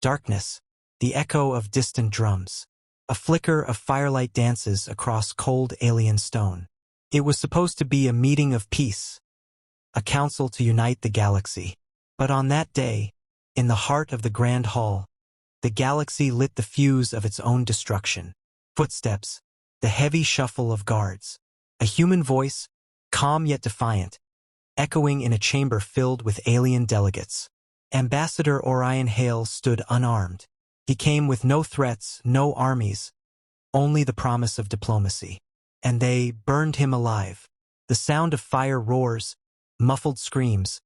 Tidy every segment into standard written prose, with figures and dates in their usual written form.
Darkness, the echo of distant drums. A flicker of firelight dances across cold alien stone. It was supposed to be a meeting of peace, a council to unite the galaxy. But on that day, in the heart of the Grand Hall, the galaxy lit the fuse of its own destruction. Footsteps, the heavy shuffle of guards. A human voice, calm yet defiant, echoing in a chamber filled with alien delegates. Ambassador Orion Hale stood unarmed. He came with no threats, no armies, only the promise of diplomacy. And they burned him alive. The sound of fire roars, muffled screams,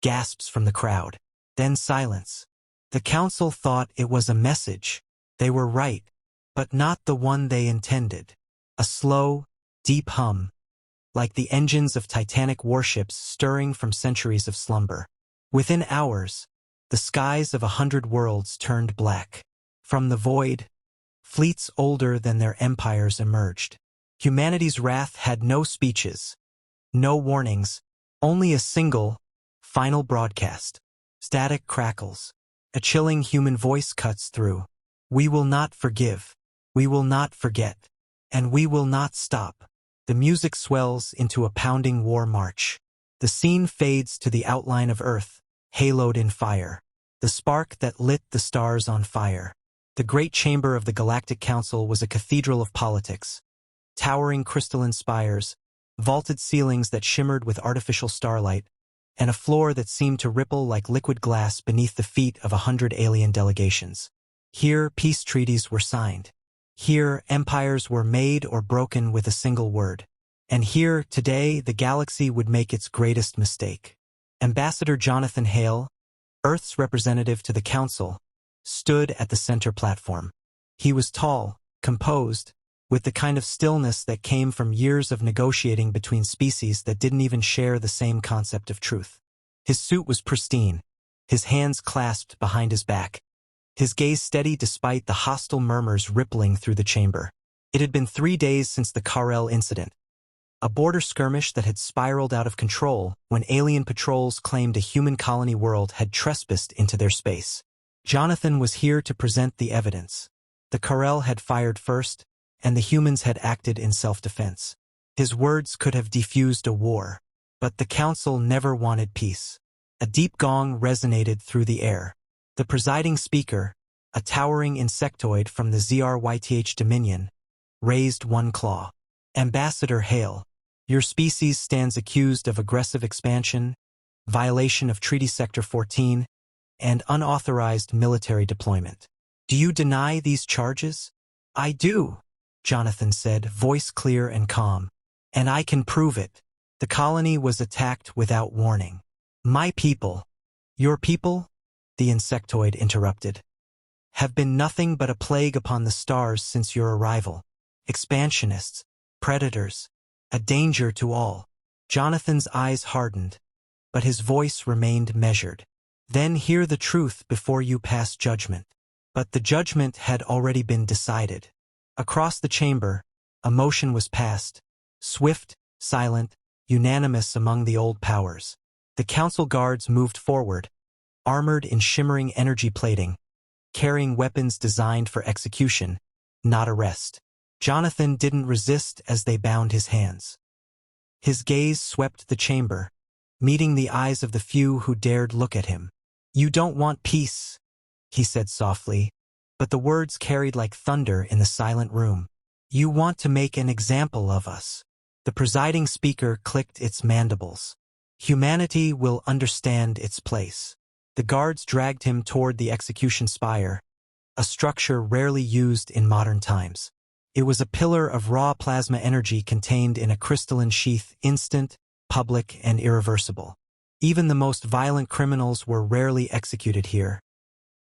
gasps from the crowd. Then silence. The council thought it was a message. They were right, but not the one they intended. A slow, deep hum, like the engines of titanic warships stirring from centuries of slumber. Within hours, the skies of 100 worlds turned black. From the void, fleets older than their empires emerged. Humanity's wrath had no speeches, no warnings, only a single, final broadcast. Static crackles. A chilling human voice cuts through. We will not forgive. We will not forget. And we will not stop. The music swells into a pounding war march. The scene fades to the outline of Earth, haloed in fire. The spark that lit the stars on fire. The great chamber of the Galactic Council was a cathedral of politics. Towering crystalline spires, vaulted ceilings that shimmered with artificial starlight, and a floor that seemed to ripple like liquid glass beneath the feet of 100 alien delegations. Here, peace treaties were signed. Here, empires were made or broken with a single word. And here, today, the galaxy would make its greatest mistake. Ambassador Jonathan Hale, Earth's representative to the Council, stood at the center platform. He was tall, composed, with the kind of stillness that came from years of negotiating between species that didn't even share the same concept of truth. His suit was pristine, his hands clasped behind his back, his gaze steady despite the hostile murmurs rippling through the chamber. It had been 3 days since the Karel incident, a border skirmish that had spiraled out of control when alien patrols claimed a human colony world had trespassed into their space. Jonathan was here to present the evidence. The Karel had fired first, and the humans had acted in self-defense. His words could have defused a war, but the Council never wanted peace. A deep gong resonated through the air. The presiding speaker, a towering insectoid from the ZRYTH Dominion, raised one claw. Ambassador Hale, your species stands accused of aggressive expansion, violation of Treaty Sector 14, and unauthorized military deployment. Do you deny these charges? I do, Jonathan said, voice clear and calm. And I can prove it. The colony was attacked without warning. My people, your people, the insectoid interrupted, have been nothing but a plague upon the stars since your arrival. Expansionists, predators, a danger to all. Jonathan's eyes hardened, but his voice remained measured. Then hear the truth before you pass judgment. But the judgment had already been decided. Across the chamber, a motion was passed, swift, silent, unanimous among the old powers. The council guards moved forward, armored in shimmering energy plating, carrying weapons designed for execution, not arrest. Jonathan didn't resist as they bound his hands. His gaze swept the chamber, meeting the eyes of the few who dared look at him. You don't want peace, he said softly, but the words carried like thunder in the silent room. You want to make an example of us. The presiding speaker clicked its mandibles. Humanity will understand its place. The guards dragged him toward the execution spire, a structure rarely used in modern times. It was a pillar of raw plasma energy contained in a crystalline sheath, instant, public, and irreversible. Even the most violent criminals were rarely executed here.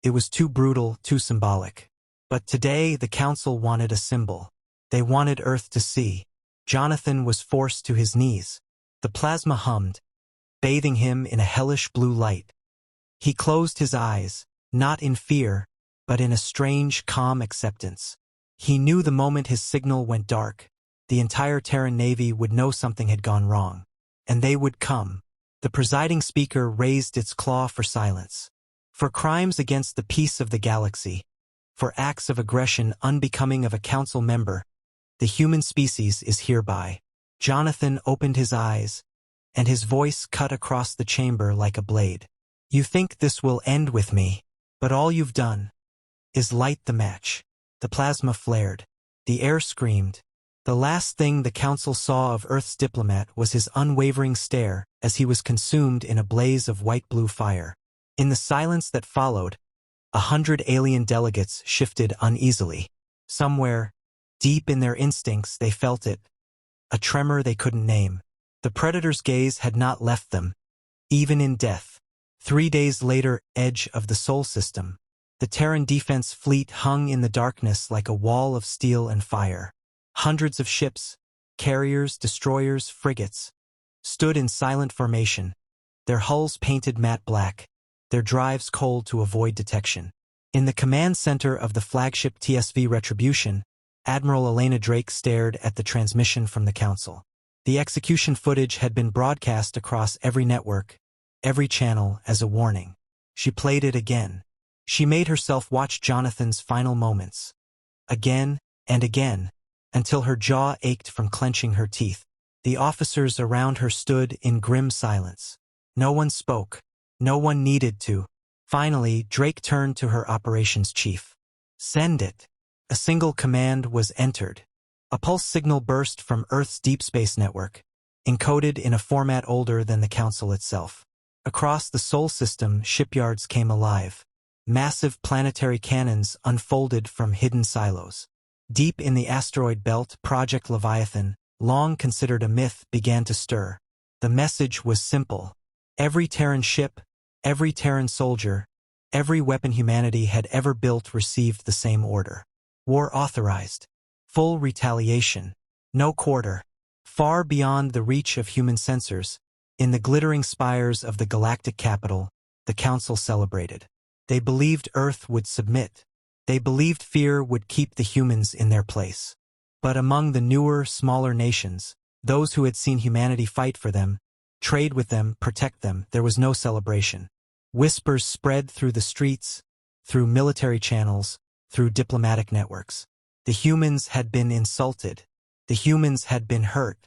It was too brutal, too symbolic. But today the council wanted a symbol. They wanted Earth to see. Jonathan was forced to his knees. The plasma hummed, bathing him in a hellish blue light. He closed his eyes, not in fear, but in a strange, calm acceptance. He knew the moment his signal went dark, the entire Terran Navy would know something had gone wrong. And they would come. The presiding speaker raised its claw for silence. For crimes against the peace of the galaxy, for acts of aggression unbecoming of a council member, the human species is hereby. Jonathan opened his eyes, and his voice cut across the chamber like a blade. You think this will end with me, but all you've done is light the match. The plasma flared. The air screamed. The last thing the council saw of Earth's diplomat was his unwavering stare as he was consumed in a blaze of white-blue fire. In the silence that followed, 100 alien delegates shifted uneasily. Somewhere, deep in their instincts, they felt it, a tremor they couldn't name. The Predator's gaze had not left them, even in death. 3 days later, edge of the Sol system, the Terran defense fleet hung in the darkness like a wall of steel and fire. Hundreds of ships, carriers, destroyers, frigates, stood in silent formation, their hulls painted matte black, their drives cold to avoid detection. In the command center of the flagship TSV Retribution, Admiral Elena Drake stared at the transmission from the Council. The execution footage had been broadcast across every network, every channel as a warning. She played it again. She made herself watch Jonathan's final moments. Again and again, until her jaw ached from clenching her teeth. The officers around her stood in grim silence. No one spoke. No one needed to. Finally, Drake turned to her operations chief. Send it. A single command was entered. A pulse signal burst from Earth's deep space network, encoded in a format older than the Council itself. Across the Sol system, shipyards came alive. Massive planetary cannons unfolded from hidden silos. Deep in the asteroid belt, Project Leviathan, long considered a myth, began to stir. The message was simple. Every Terran ship, every Terran soldier, every weapon humanity had ever built received the same order. War authorized. Full retaliation. No quarter. Far beyond the reach of human sensors, in the glittering spires of the galactic capital, the Council celebrated. They believed Earth would submit. They believed fear would keep the humans in their place. But among the newer, smaller nations, those who had seen humanity fight for them, trade with them, protect them, there was no celebration. Whispers spread through the streets, through military channels, through diplomatic networks. The humans had been insulted. The humans had been hurt.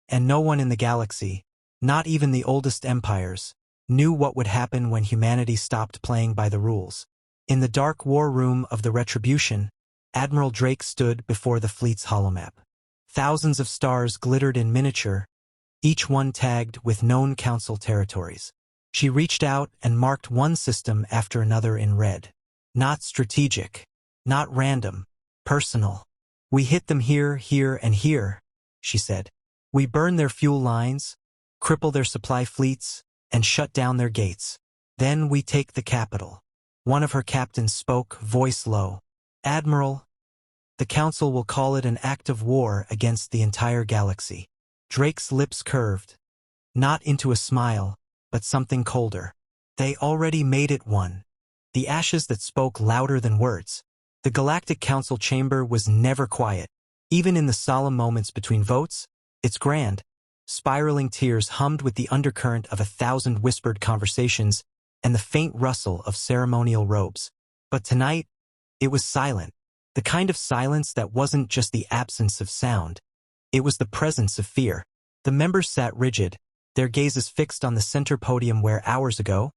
And no one in the galaxy, not even the oldest empires, knew what would happen when humanity stopped playing by the rules. In the dark war room of the Retribution, Admiral Drake stood before the fleet's holomap. Thousands of stars glittered in miniature, each one tagged with known Council territories. She reached out and marked one system after another in red. Not strategic, not random, personal. We hit them here, here, and here, she said. We burn their fuel lines, cripple their supply fleets, and shut down their gates. Then we take the capital. One of her captains spoke, voice low. Admiral, the Council will call it an act of war against the entire galaxy. Drake's lips curved, not into a smile, but something colder. They already made it one. The ashes that spoke louder than words. The Galactic Council chamber was never quiet. Even in the solemn moments between votes, its grand, spiraling tears hummed with the undercurrent of 1,000 whispered conversations and the faint rustle of ceremonial robes. But tonight, it was silent. The kind of silence that wasn't just the absence of sound. It was the presence of fear. The members sat rigid, their gazes fixed on the center podium where hours ago,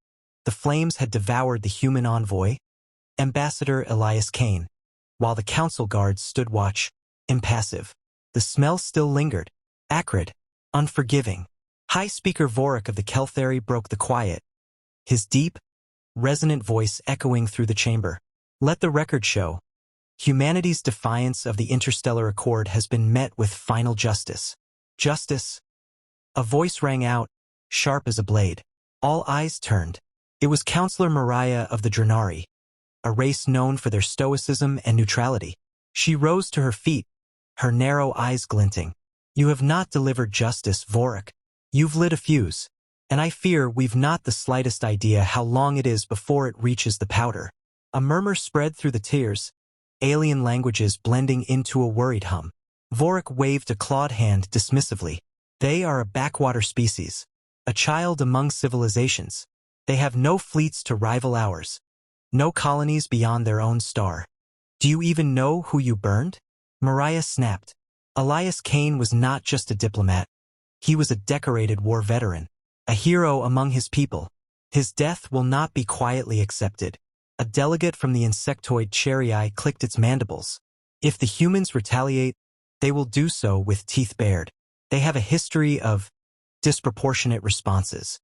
the flames had devoured the human envoy, Ambassador Elias Kane, while the Council guards stood watch, impassive. The smell still lingered, acrid, unforgiving. High Speaker Vorik of the Kelthari broke the quiet, his deep, resonant voice echoing through the chamber. Let the record show. Humanity's defiance of the Interstellar Accord has been met with final justice. Justice? A voice rang out, sharp as a blade. All eyes turned. It was Counselor Mariah of the Drenari, a race known for their stoicism and neutrality. She rose to her feet, her narrow eyes glinting. You have not delivered justice, Vorik. You've lit a fuse, and I fear we've not the slightest idea how long it is before it reaches the powder. A murmur spread through the tiers, alien languages blending into a worried hum. Vorik waved a clawed hand dismissively. They are a backwater species, a child among civilizations. They have no fleets to rival ours. No colonies beyond their own star. Do you even know who you burned? Mariah snapped. Elias Kane was not just a diplomat. He was a decorated war veteran, a hero among his people. His death will not be quietly accepted. A delegate from the insectoid Cherry clicked its mandibles. If the humans retaliate, they will do so with teeth bared. They have a history of disproportionate responses.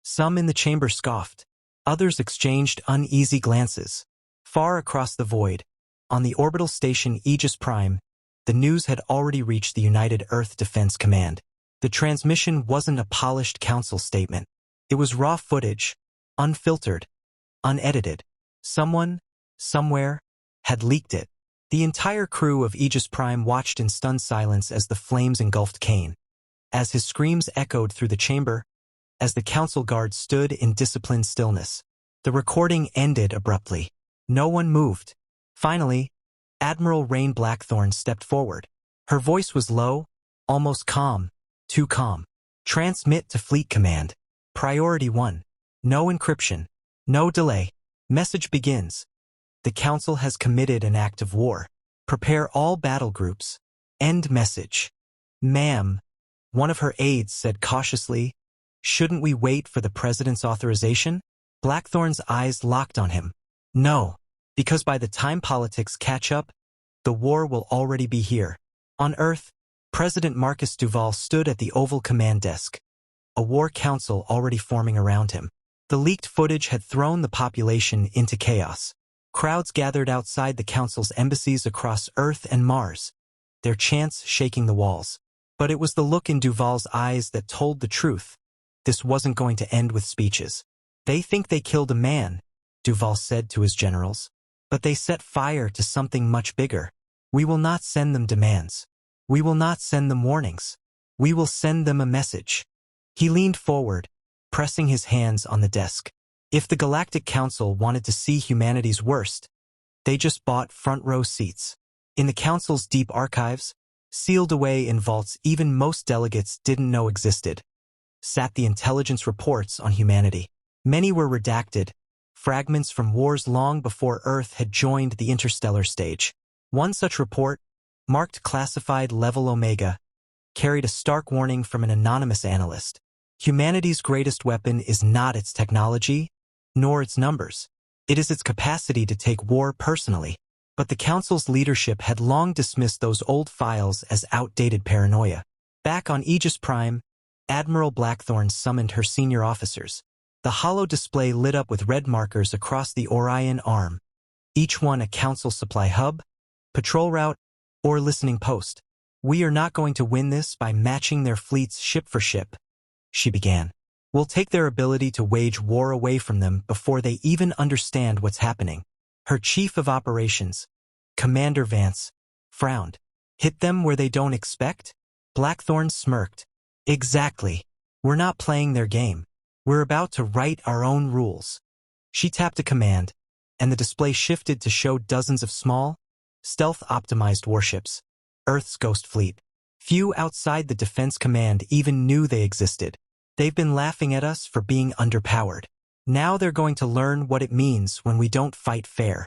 Some in the chamber scoffed. Others exchanged uneasy glances. Far across the void, on the orbital station Aegis Prime, the news had already reached the United Earth Defense Command. The transmission wasn't a polished council statement. It was raw footage, unfiltered, unedited. Someone, somewhere, had leaked it. The entire crew of Aegis Prime watched in stunned silence as the flames engulfed Kane. As his screams echoed through the chamber, as the council guards stood in disciplined stillness, the recording ended abruptly. No one moved. Finally, Admiral Rain Blackthorn stepped forward. Her voice was low, almost calm, too calm. Transmit to Fleet Command. Priority 1. No encryption. No delay. Message begins. The Council has committed an act of war. Prepare all battle groups. End message. Ma'am, one of her aides said cautiously, shouldn't we wait for the President's authorization? Blackthorn's eyes locked on him. No, because by the time politics catch up, the war will already be here. On Earth, President Marcus Duval stood at the Oval Command Desk, a war council already forming around him. The leaked footage had thrown the population into chaos. Crowds gathered outside the council's embassies across Earth and Mars, their chants shaking the walls. But it was the look in Duval's eyes that told the truth. This wasn't going to end with speeches. They think they killed a man, Duval said to his generals. But they set fire to something much bigger. We will not send them demands. We will not send them warnings. We will send them a message. He leaned forward, pressing his hands on the desk. If the Galactic Council wanted to see humanity's worst, they just bought front-row seats. In the Council's deep archives, sealed away in vaults even most delegates didn't know existed, sat the intelligence reports on humanity. Many were redacted, fragments from wars long before Earth had joined the interstellar stage. One such report, marked Classified Level Omega, carried a stark warning from an anonymous analyst. Humanity's greatest weapon is not its technology, nor its numbers. It is its capacity to take war personally. But the Council's leadership had long dismissed those old files as outdated paranoia. Back on Aegis Prime, Admiral Blackthorn summoned her senior officers. The holo display lit up with red markers across the Orion arm, each one a Council supply hub, patrol route, or listening post. We are not going to win this by matching their fleets ship for ship, she began. We'll take their ability to wage war away from them before they even understand what's happening. Her chief of operations, Commander Vance, frowned. Hit them where they don't expect? Blackthorn smirked. Exactly. We're not playing their game. We're about to write our own rules. She tapped a command, and the display shifted to show dozens of small, stealth-optimized warships. Earth's Ghost Fleet. Few outside the Defense Command even knew they existed. They've been laughing at us for being underpowered. Now they're going to learn what it means when we don't fight fair.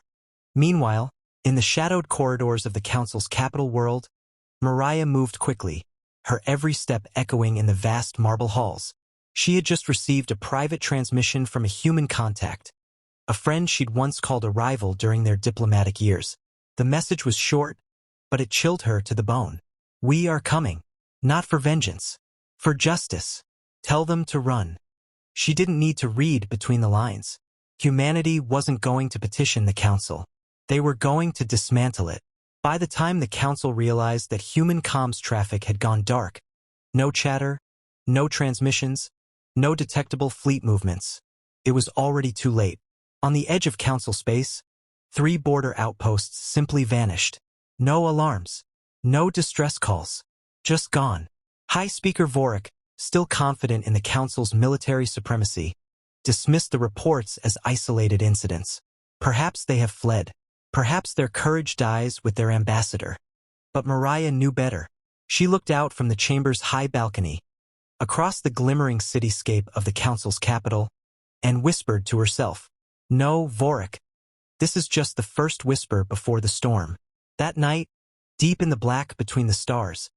Meanwhile, in the shadowed corridors of the Council's capital world, Mariah moved quickly, her every step echoing in the vast marble halls. She had just received a private transmission from a human contact, a friend she'd once called a rival during their diplomatic years. The message was short, but it chilled her to the bone. We are coming. Not for vengeance. For justice. Tell them to run. She didn't need to read between the lines. Humanity wasn't going to petition the Council. They were going to dismantle it. By the time the Council realized that human comms traffic had gone dark, no chatter, no transmissions, no detectable fleet movements, it was already too late. On the edge of Council space, 3 border outposts simply vanished. No alarms, no distress calls, just gone. High Speaker Vorik, still confident in the Council's military supremacy, dismissed the reports as isolated incidents. Perhaps they have fled. Perhaps their courage dies with their ambassador. But Mariah knew better. She looked out from the chamber's high balcony, across the glimmering cityscape of the Council's capital, and whispered to herself, No, Vorik, This is just the first whisper before the storm. That night, deep in the black between the stars,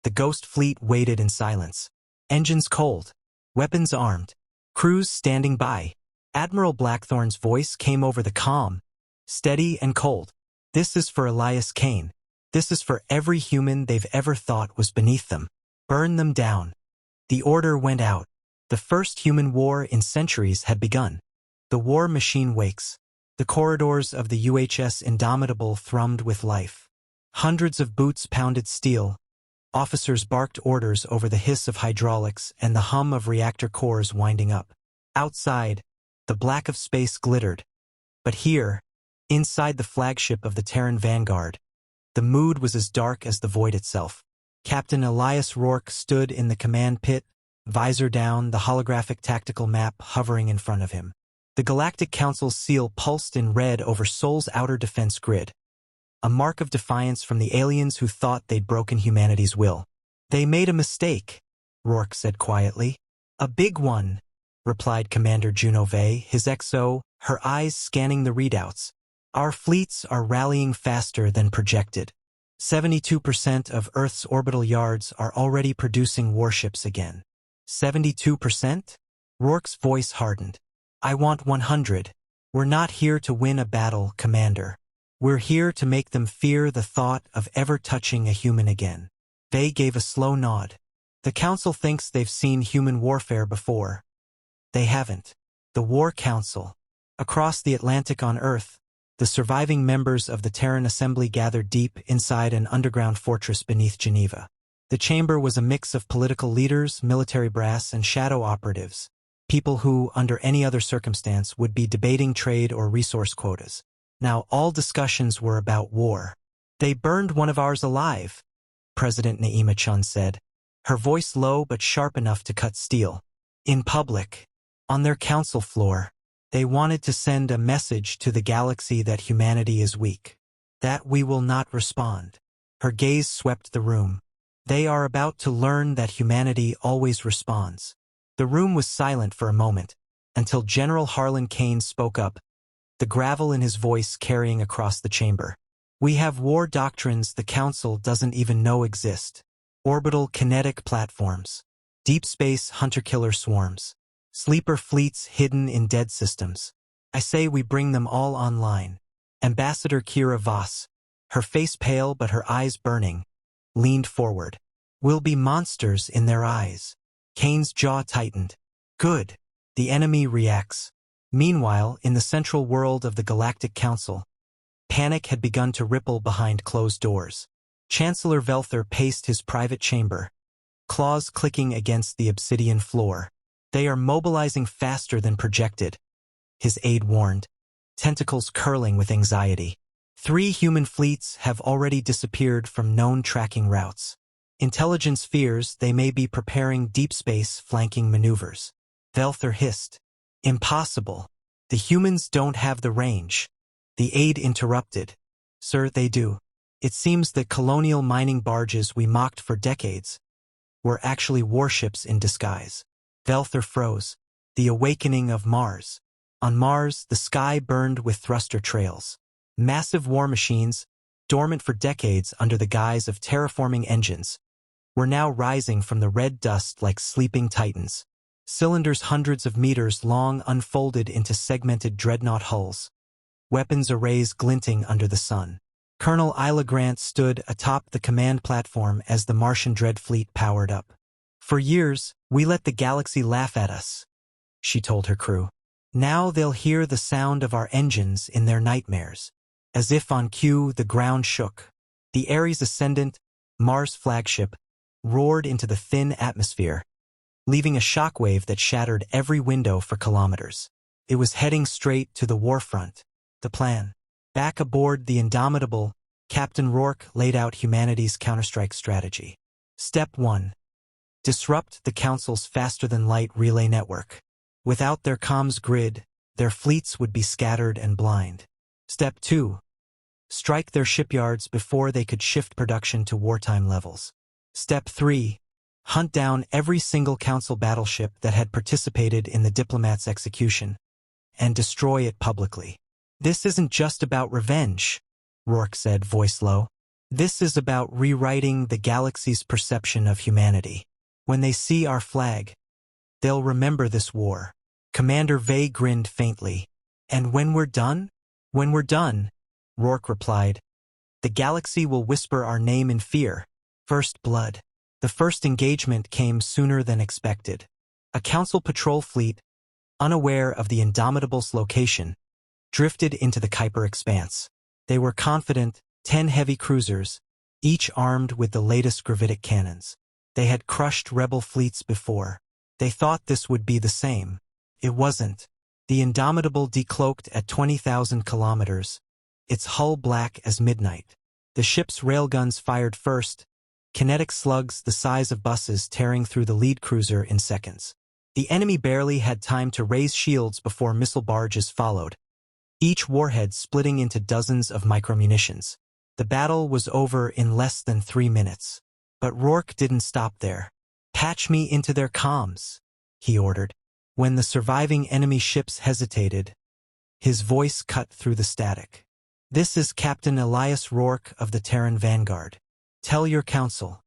the Ghost Fleet waited in silence. Engines cold, weapons armed, crews standing by. Admiral Blackthorn's voice came over the calm, steady and cold. This is for Elias Kane. This is for every human they've ever thought was beneath them. Burn them down. The order went out. The first human war in centuries had begun. The war machine wakes. The corridors of the UHS Indomitable thrummed with life. Hundreds of boots pounded steel. Officers barked orders over the hiss of hydraulics and the hum of reactor cores winding up. Outside, the black of space glittered. But here, inside the flagship of the Terran Vanguard, the mood was as dark as the void itself. Captain Elias Rourke stood in the command pit, visor down, the holographic tactical map hovering in front of him. The Galactic Council's seal pulsed in red over Sol's outer defense grid. A mark of defiance from the aliens who thought they'd broken humanity's will. They made a mistake, Rourke said quietly. A big one, replied Commander Junove, his XO, her eyes scanning the readouts. Our fleets are rallying faster than projected. 72% of Earth's orbital yards are already producing warships again. 72%? Rourke's voice hardened. I want 100. We're not here to win a battle, Commander. We're here to make them fear the thought of ever touching a human again. They gave a slow nod. The Council thinks they've seen human warfare before. They haven't. The War Council. Across the Atlantic on Earth, the surviving members of the Terran Assembly gathered deep inside an underground fortress beneath Geneva. The chamber was a mix of political leaders, military brass, and shadow operatives, people who, under any other circumstance, would be debating trade or resource quotas. Now all discussions were about war. They burned one of ours alive, President Naima Chun said, her voice low but sharp enough to cut steel. In public, on their council floor, they wanted to send a message to the galaxy that humanity is weak, that we will not respond. Her gaze swept the room. They are about to learn that humanity always responds. The room was silent for a moment, until General Harlan Kane spoke up, the gravel in his voice carrying across the chamber. We have war doctrines the Council doesn't even know exist. Orbital kinetic platforms. Deep space hunter-killer swarms. Sleeper fleets hidden in dead systems. I say we bring them all online. Ambassador Kira Voss, her face pale but her eyes burning, leaned forward. We'll be monsters in their eyes. Kane's jaw tightened. Good. The enemy reacts. Meanwhile, in the central world of the Galactic Council, panic had begun to ripple behind closed doors. Chancellor Velther paced his private chamber, claws clicking against the obsidian floor. They are mobilizing faster than projected, his aide warned, tentacles curling with anxiety. 3 human fleets have already disappeared from known tracking routes. Intelligence fears they may be preparing deep space flanking maneuvers. Velther hissed. Impossible. The humans don't have the range. The aide interrupted. Sir, they do. It seems that colonial mining barges we mocked for decades were actually warships in disguise. Velther froze. The awakening of Mars. On Mars, the sky burned with thruster trails. Massive war machines, dormant for decades under the guise of terraforming engines, were now rising from the red dust like sleeping titans. Cylinders hundreds of meters long unfolded into segmented dreadnought hulls. Weapons arrays glinting under the sun. Colonel Isla Grant stood atop the command platform as the Martian Dread Fleet powered up. For years, we let the galaxy laugh at us, she told her crew. Now they'll hear the sound of our engines in their nightmares. As if on cue, the ground shook. The Ares Ascendant, Mars flagship, roared into the thin atmosphere, leaving a shockwave that shattered every window for kilometers. It was heading straight to the warfront. The plan. Back aboard the Indomitable, Captain Rourke laid out humanity's counterstrike strategy. Step 1. Disrupt the Council's faster-than-light relay network. Without their comms grid, their fleets would be scattered and blind. Step 2. Strike their shipyards before they could shift production to wartime levels. Step 3. Hunt down every single Council battleship that had participated in the Diplomat's execution, and destroy it publicly. This isn't just about revenge, Rourke said, voice low. This is about rewriting the galaxy's perception of humanity. When they see our flag, they'll remember this war. Commander Vey grinned faintly. And when we're done? When we're done, Rourke replied, the galaxy will whisper our name in fear. First blood. The first engagement came sooner than expected. A council patrol fleet, unaware of the Indomitable's location, drifted into the Kuiper expanse. They were confident, 10 heavy cruisers, each armed with the latest gravitic cannons. They had crushed rebel fleets before. They thought this would be the same. It wasn't. The Indomitable decloaked at 20,000 kilometers, its hull black as midnight. The ship's railguns fired first, kinetic slugs the size of buses tearing through the lead cruiser in seconds. The enemy barely had time to raise shields before missile barges followed, each warhead splitting into dozens of micromunitions. The battle was over in less than 3 minutes. But Rourke didn't stop there. Patch me into their comms, he ordered. When the surviving enemy ships hesitated, his voice cut through the static. This is Captain Elias Rourke of the Terran Vanguard. Tell your council.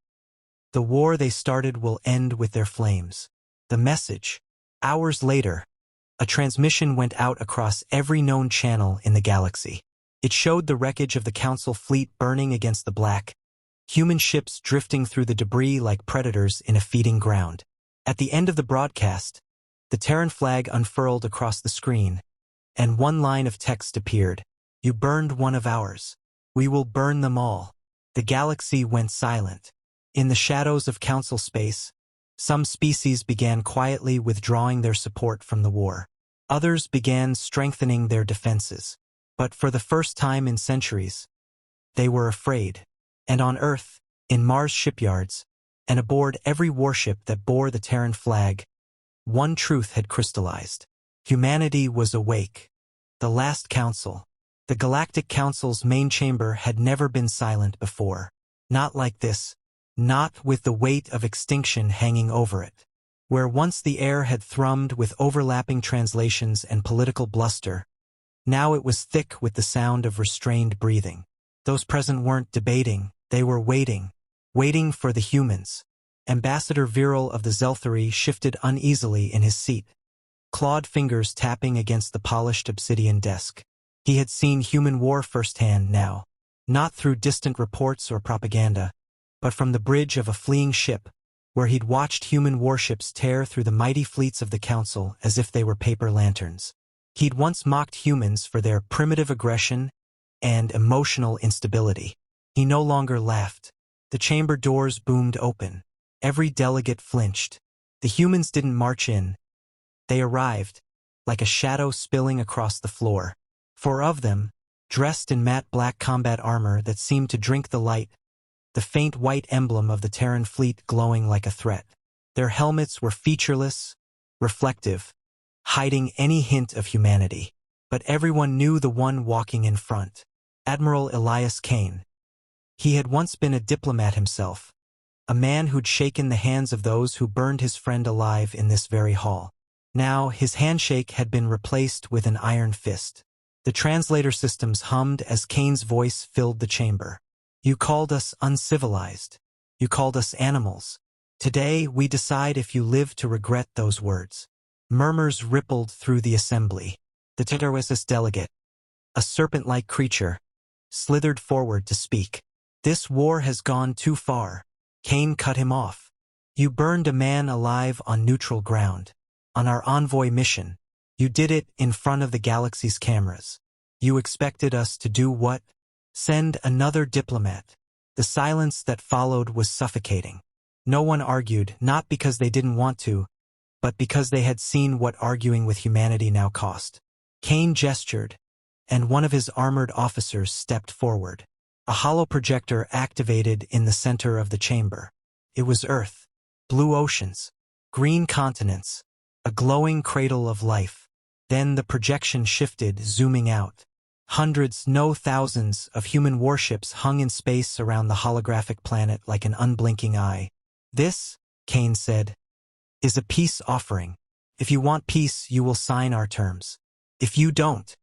The war they started will end with their flames. The message. Hours later, a transmission went out across every known channel in the galaxy. It showed the wreckage of the council fleet burning against the black, human ships drifting through the debris like predators in a feeding ground. At the end of the broadcast, the Terran flag unfurled across the screen, and one line of text appeared. You burned one of ours. We will burn them all. The galaxy went silent. In the shadows of council space, some species began quietly withdrawing their support from the war. Others began strengthening their defenses. But for the first time in centuries, they were afraid. And on Earth, in Mars shipyards, and aboard every warship that bore the Terran flag, one truth had crystallized. Humanity was awake. The last council. The Galactic Council's main chamber had never been silent before. Not like this. Not with the weight of extinction hanging over it. Where once the air had thrummed with overlapping translations and political bluster, now it was thick with the sound of restrained breathing. Those present weren't debating, they were waiting. Waiting for the humans. Ambassador Viral of the Zelthari shifted uneasily in his seat, clawed fingers tapping against the polished obsidian desk. He had seen human war firsthand now, not through distant reports or propaganda, but from the bridge of a fleeing ship, where he'd watched human warships tear through the mighty fleets of the Council as if they were paper lanterns. He'd once mocked humans for their primitive aggression and emotional instability. He no longer laughed. The chamber doors boomed open. Every delegate flinched. The humans didn't march in. They arrived, like a shadow spilling across the floor. 4 of them, dressed in matte black combat armor that seemed to drink the light, the faint white emblem of the Terran fleet glowing like a threat. Their helmets were featureless, reflective, hiding any hint of humanity. But everyone knew the one walking in front. Admiral Elias Kane. He had once been a diplomat himself, a man who'd shaken the hands of those who burned his friend alive in this very hall. Now, his handshake had been replaced with an iron fist. The translator systems hummed as Kane's voice filled the chamber. You called us uncivilized. You called us animals. Today, we decide if you live to regret those words. Murmurs rippled through the assembly. The Terroesis delegate, a serpent-like creature, slithered forward to speak. This war has gone too far. Kane cut him off. You burned a man alive on neutral ground. On our envoy mission. You did it in front of the galaxy's cameras. You expected us to do what? Send another diplomat. The silence that followed was suffocating. No one argued, not because they didn't want to, but because they had seen what arguing with humanity now cost. Kane gestured, and one of his armored officers stepped forward. A hollow projector activated in the center of the chamber. It was Earth, blue oceans, green continents, a glowing cradle of life. Then the projection shifted, zooming out. Hundreds, no thousands, of human warships hung in space around the holographic planet like an unblinking eye. This, Kane said, is a peace offering. If you want peace, you will sign our terms. If you don't,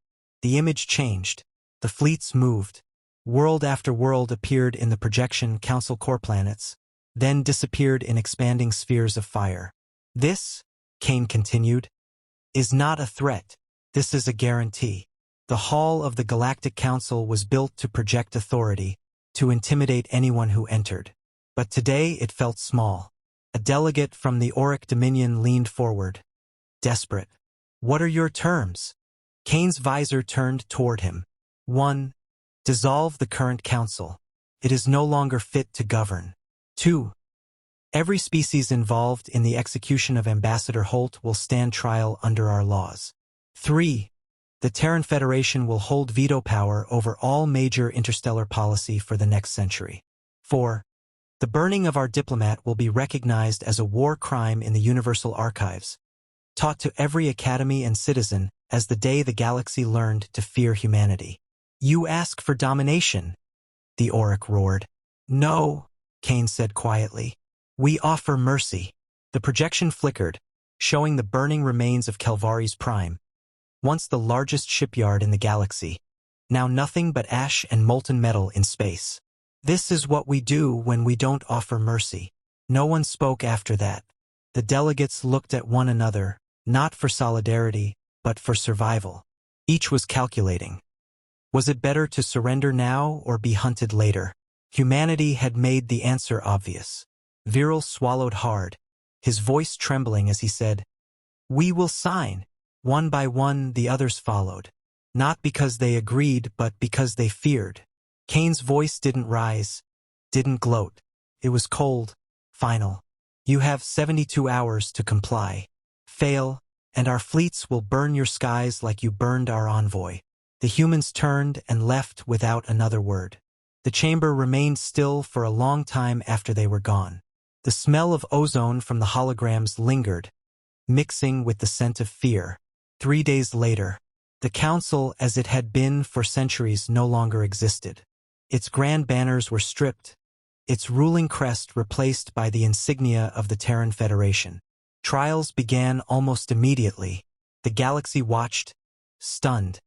The image changed. The fleets moved. World after world appeared in the projection Council core planets, then disappeared in expanding spheres of fire. This, Kane continued, is not a threat. This is a guarantee. The hall of the Galactic Council was built to project authority, to intimidate anyone who entered. But today it felt small. A delegate from the Auric Dominion leaned forward. Desperate. What are your terms? Kane's visor turned toward him. 1. Dissolve the current council. It is no longer fit to govern. 2. Every species involved in the execution of Ambassador Holt will stand trial under our laws. 3. The Terran Federation will hold veto power over all major interstellar policy for the next century. 4. The burning of our Diplomat will be recognized as a war crime in the Universal Archives, taught to every academy and citizen as the day the galaxy learned to fear humanity. You ask for domination, the Auric roared. No, Kane said quietly. We offer mercy. The projection flickered, showing the burning remains of Kelvari's Prime, once the largest shipyard in the galaxy. Now nothing but ash and molten metal in space. This is what we do when we don't offer mercy. No one spoke after that. The delegates looked at one another, not for solidarity, but for survival. Each was calculating. Was it better to surrender now or be hunted later? Humanity had made the answer obvious. Viral swallowed hard, his voice trembling as he said, "We will sign." One by one the others followed. Not because they agreed, but because they feared. Kane's voice didn't rise, didn't gloat. It was cold, final. You have 72 hours to comply. Fail, and our fleets will burn your skies like you burned our envoy. The humans turned and left without another word. The chamber remained still for a long time after they were gone. The smell of ozone from the holograms lingered, mixing with the scent of fear. 3 days later, the council as it had been for centuries no longer existed. Its grand banners were stripped, its ruling crest replaced by the insignia of the Terran Federation. Trials began almost immediately. The galaxy watched, stunned,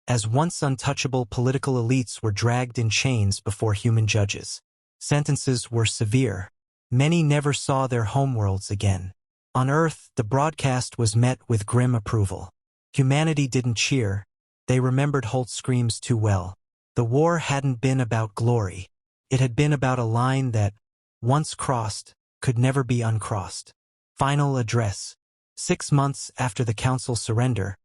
as once untouchable political elites were dragged in chains before human judges. Sentences were severe. Many never saw their homeworlds again. On Earth, the broadcast was met with grim approval. Humanity didn't cheer. They remembered Holt's screams too well. The war hadn't been about glory. It had been about a line that, once crossed, could never be uncrossed. Final address. 6 months after the Council's surrender,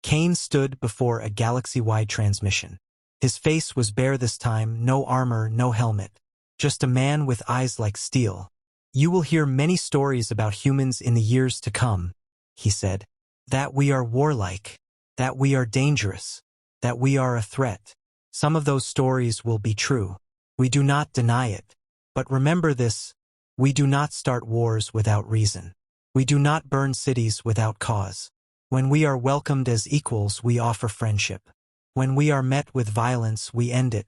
Kane stood before a galaxy-wide transmission. His face was bare this time, no armor, no helmet. Just a man with eyes like steel. You will hear many stories about humans in the years to come, he said. That we are warlike, that we are dangerous, that we are a threat. Some of those stories will be true. We do not deny it. But remember this, we do not start wars without reason. We do not burn cities without cause. When we are welcomed as equals, we offer friendship. When we are met with violence, we end it.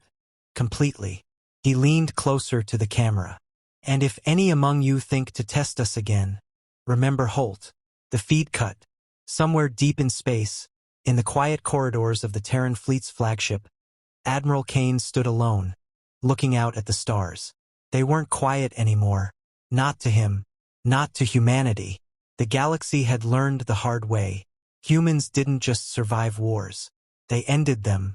Completely. He leaned closer to the camera. And if any among you think to test us again, remember Holt. The feed cut. Somewhere deep in space, in the quiet corridors of the Terran fleet's flagship, Admiral Kane stood alone, looking out at the stars. They weren't quiet anymore. Not to him. Not to humanity. The galaxy had learned the hard way. Humans didn't just survive wars. They ended them,